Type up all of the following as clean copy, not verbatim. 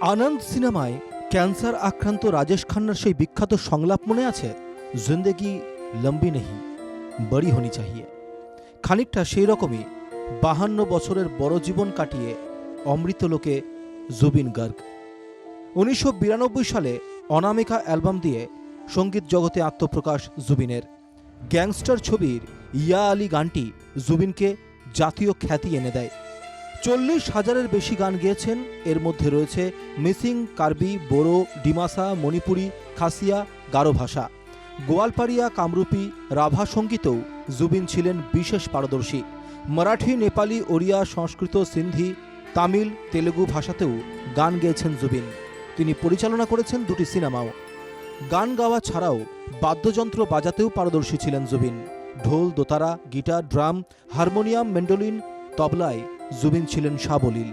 আনন্দ সিনেমায় ক্যান্সার আক্রান্ত রাজেশ খান্নার সেই বিখ্যাত সংলাপ মনে আছে, জিন্দেগি লম্বি নেহি বড়ি হনি চাহিয়ে। খানিকটা সেই রকমই 52 বছরের বড় জীবন কাটিয়ে অমৃতলোকে জুবিন গার্গ। 1992 সালে অনামিকা অ্যালবাম দিয়ে সঙ্গীত জগতে আত্মপ্রকাশ জুবিনের। গ্যাংস্টার ছবির ইয়া আলী গানটি জুবিনকে জাতীয় খ্যাতি এনে দেয়। 40,000-এর বেশি গান গেয়েছেন। এর মধ্যে রয়েছে মিসিং, কার্বি, বোরো, ডিমাসা, মণিপুরি, খাসিয়া, গারো ভাষা। গোয়ালপাড়িয়া, কামরূপী, রাভা সঙ্গীতেও জুবিন ছিলেন বিশেষ পারদর্শী। মারাঠি, নেপালি, ওড়িয়া, সংস্কৃত, সিন্ধি, তামিল, তেলেগু ভাষাতেও গান গেয়েছেন জুবিন। তিনি পরিচালনা করেছেন 2টি সিনেমাও। গান গাওয়া ছাড়াও বাদ্যযন্ত্র বাজাতেও পারদর্শী ছিলেন জুবিন। ঢোল, দোতারা, গিটার, ড্রাম, হারমোনিয়াম, মেন্ডোলিন, তবলায় জুবিন ছিলেন সাবলীল।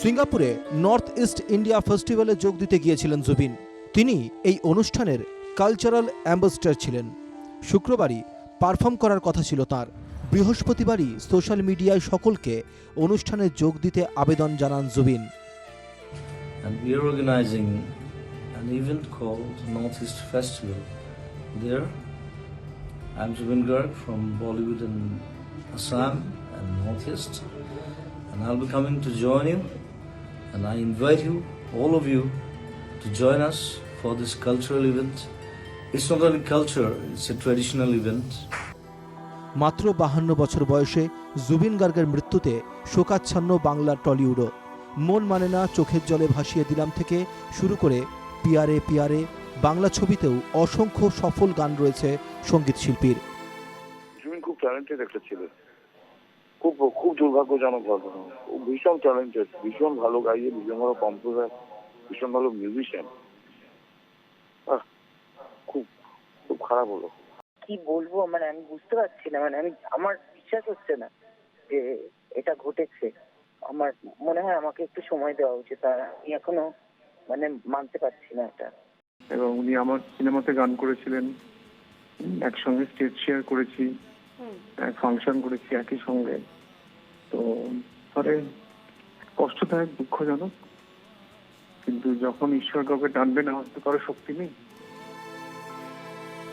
সিঙ্গাপুরে নর্থ ইস্ট ইন্ডিয়া ফেস্টিভ্যালে যোগ দিতে গিয়েছিলেন জুবিন। তিনি এই অনুষ্ঠানের কালচারাল অ্যাম্বাসেডর ছিলেন। শুক্রবারই পারফর্ম করার কথা ছিল তাঁর। বৃহস্পতিবারই সোশ্যাল মিডিয়ায় সকলকে অনুষ্ঠানে যোগ দিতে আবেদন জানান Zubeen. And we are organizing an event called North East Festival. There, I'm Zubin Garg from Bollywood in Assam and North East, and I'll be coming to join you. And I invite you, all of you, to join us for this cultural event. It's not only culture; it's a traditional event. মাত্র 52 বছর বয়সে জুবিন গার্গের মৃত্যুতে শোকাচ্ছন্ন বাংলার টলিউডও। মন মানে না, চোখের জলে ভাসিয়ে দিলাম থেকে শুরু করে পিয়ারে পিয়ারে, বাংলা ছবিতেও অসংখ্য সফল গান রয়েছে সঙ্গীত শিল্পীর। জুবিন খুব ট্যালেন্টেড একটা ছেলে, খুব দুর্ভাগ্যজনক ঘটনা। ও ভীষণ ট্যালেন্টেড, ভীষণ ভালো গাইয়ে, ভীষণ ভালো কম্পোজার, ভীষণ ভালো মিউজিশিয়ান। খুব খুব খারাপ হলো। কি বলবো, মানে আমি বুঝতে পারছি না, মানে আমার বিশ্বাস হচ্ছে না যে এটা ঘটেছে। আমার মনে হয় আমাকে একটু সময় দেওয়া উচিত, আর আমি এখনো মানে মানতে পারছি না এটা। এবং উনি আমার সিনেমাতে গান করেছিলেন, একসঙ্গে স্টেজ শেয়ার করেছি, ফাংশন করেছি একই সঙ্গে। তো পরে কষ্টদায়ক, দুঃখজনক, কিন্তু যখন ঈশ্বর কাউকে টানবে না, হয়তো কারো শক্তি নেই।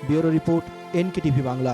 Bureau report, NKTV Bangla.